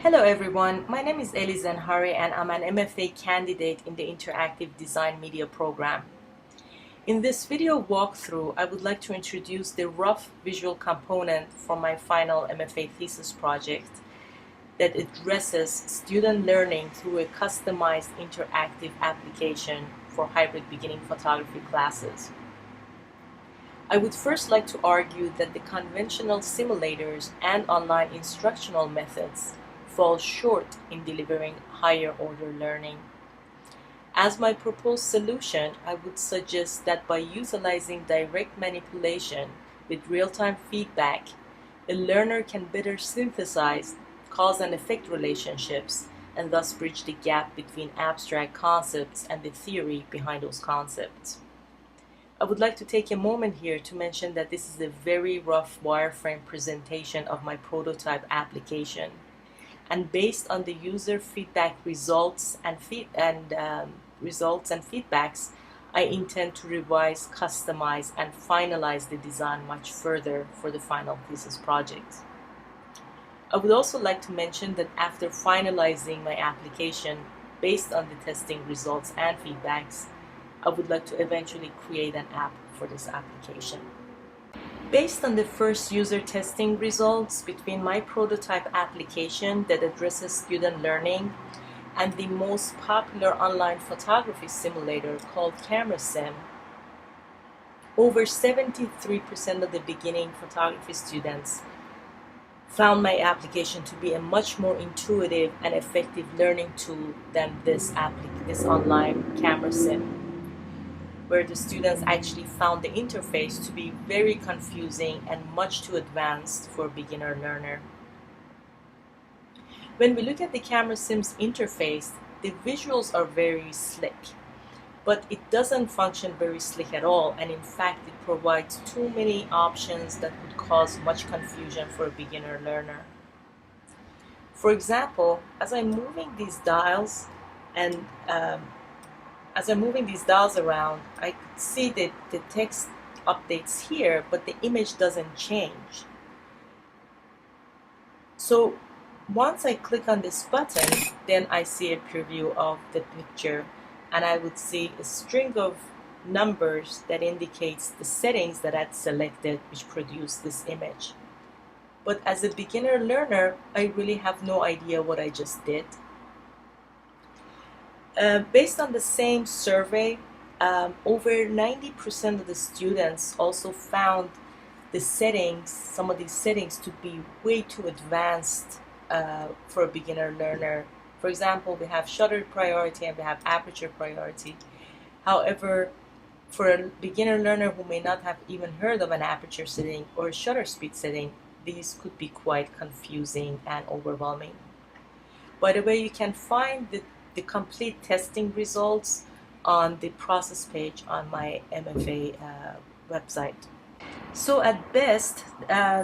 Hello everyone, my name is Eli Zenhari and I'm an MFA candidate in the Interactive Design Media program. In this video walkthrough, I would like to introduce the rough visual component for my final MFA thesis project that addresses student learning through a customized interactive application for hybrid beginning photography classes. I would first like to argue that the conventional simulators and online instructional methods fall short in delivering higher order learning. As my proposed solution, I would suggest that by utilizing direct manipulation with real-time feedback, a learner can better synthesize cause and effect relationships and thus bridge the gap between abstract concepts and the theory behind those concepts. I would like to take a moment here to mention that this is a very rough wireframe presentation of my prototype application. And based on the user feedback results and feedbacks, I intend to revise, customize, and finalize the design much further for the final thesis project. I would also like to mention that after finalizing my application based on the testing results and feedbacks, I would like to eventually create an app for this application. Based on the first user testing results between my prototype application that addresses student learning and the most popular online photography simulator called CameraSim, over 73% of the beginning photography students found my application to be a much more intuitive and effective learning tool than this online CameraSim, where the students actually found the interface to be very confusing and much too advanced for a beginner learner. When we look at the CameraSim's interface, the visuals are very slick, but it doesn't function very slick at all, and in fact it provides too many options that would cause much confusion for a beginner learner. For example, as I'm moving these dials around, I could see that the text updates here, but the image doesn't change. So once I click on this button, then I see a preview of the picture, and I would see a string of numbers that indicates the settings that I'd selected which produce this image. But as a beginner learner, I really have no idea what I just did. Based on the same survey, over 90% of the students also found some of these settings to be way too advanced for a beginner learner. For example, we have shutter priority and we have aperture priority. However, for a beginner learner who may not have even heard of an aperture setting or a shutter speed setting, these could be quite confusing and overwhelming. By the way, you can find the complete testing results on the process page on my MFA website. So at best,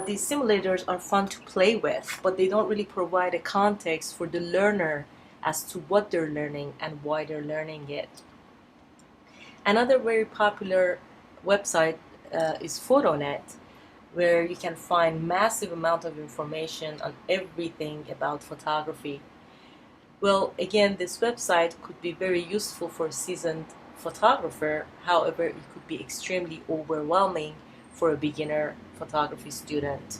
these simulators are fun to play with, but they don't really provide a context for the learner as to what they're learning and why they're learning it. Another very popular website is PhotoNet, where you can find massive amount of information on everything about photography. Well, again, this website could be very useful for a seasoned photographer. However, it could be extremely overwhelming for a beginner photography student.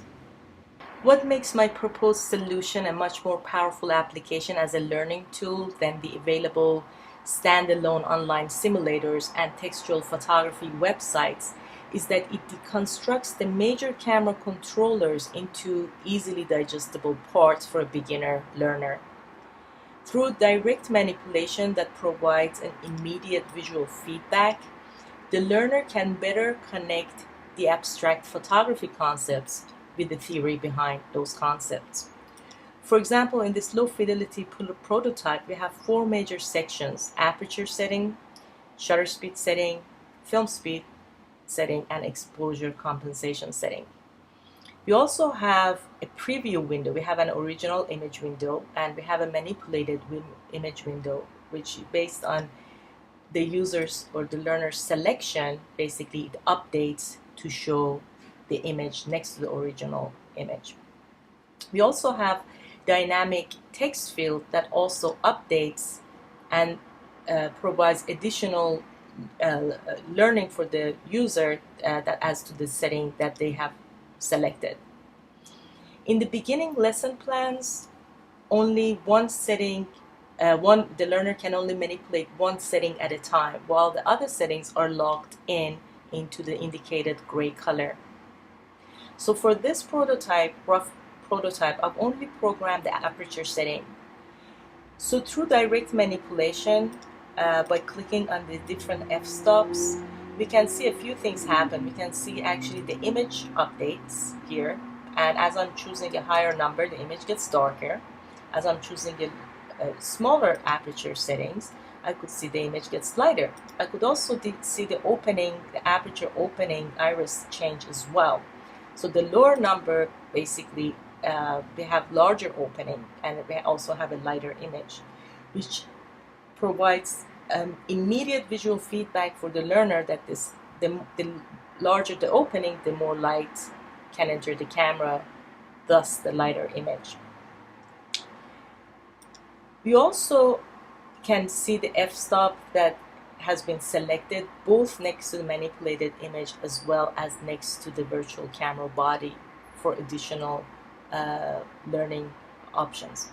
What makes my proposed solution a much more powerful application as a learning tool than the available standalone online simulators and textual photography websites is that it deconstructs the major camera controllers into easily digestible parts for a beginner learner. Through direct manipulation that provides an immediate visual feedback, the learner can better connect the abstract photography concepts with the theory behind those concepts. For example, in this low-fidelity prototype, we have 4 major sections: aperture setting, shutter speed setting, film speed setting, and exposure compensation setting. We also have a preview window. We have an original image window and we have a manipulated image window, which based on the user's or the learner's selection, basically it updates to show the image next to the original image. We also have dynamic text field that also updates and provides additional learning for the user that adds to the setting that they have selected. In the beginning lesson plans, only one setting, the learner can only manipulate one setting at a time, while the other settings are locked in into the indicated gray color. So for this rough prototype, I've only programmed the aperture setting. So through direct manipulation, by clicking on the different f-stops, we can see a few things happen. We can see actually the image updates here, and as I'm choosing a higher number, the image gets darker. As I'm choosing a smaller aperture settings, I could see the image gets lighter. I could also see the aperture opening iris change as well. So the lower number, basically, they have larger opening, and they also have a lighter image, which provides immediate visual feedback for the learner that the larger the opening, the more light can enter the camera, thus the lighter image. We also can see the f-stop that has been selected both next to the manipulated image as well as next to the virtual camera body for additional learning options.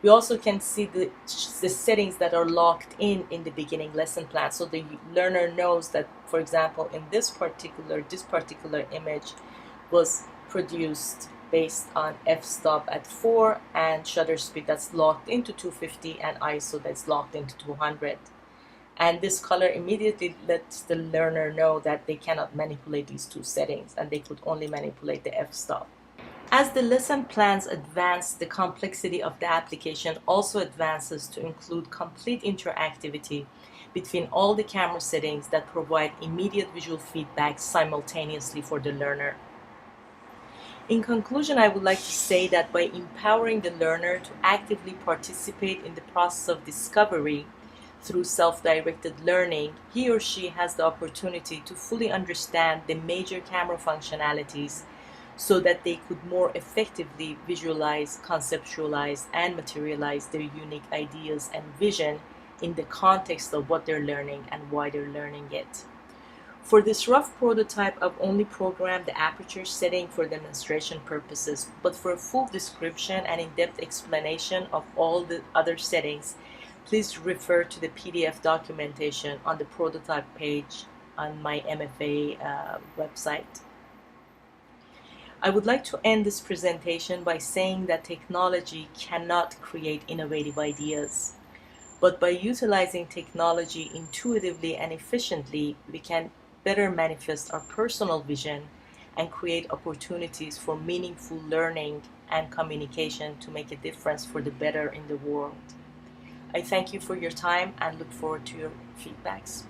We also can see the settings that are locked in the beginning lesson plan, so the learner knows that, for example, in this particular image was produced based on f-stop at 4 and shutter speed that's locked into 250 and ISO that's locked into 200. And this color immediately lets the learner know that they cannot manipulate these two settings and they could only manipulate the f-stop. As the lesson plans advance, the complexity of the application also advances to include complete interactivity between all the camera settings that provide immediate visual feedback simultaneously for the learner. In conclusion, I would like to say that by empowering the learner to actively participate in the process of discovery through self-directed learning, he or she has the opportunity to fully understand the major camera functionalities so that they could more effectively visualize, conceptualize, and materialize their unique ideas and vision in the context of what they're learning and why they're learning it. For this rough prototype, I've only programmed the aperture setting for demonstration purposes, but for a full description and in-depth explanation of all the other settings, please refer to the PDF documentation on the prototype page on my MFA website. I would like to end this presentation by saying that technology cannot create innovative ideas, but by utilizing technology intuitively and efficiently, we can better manifest our personal vision and create opportunities for meaningful learning and communication to make a difference for the better in the world. I thank you for your time and look forward to your feedbacks.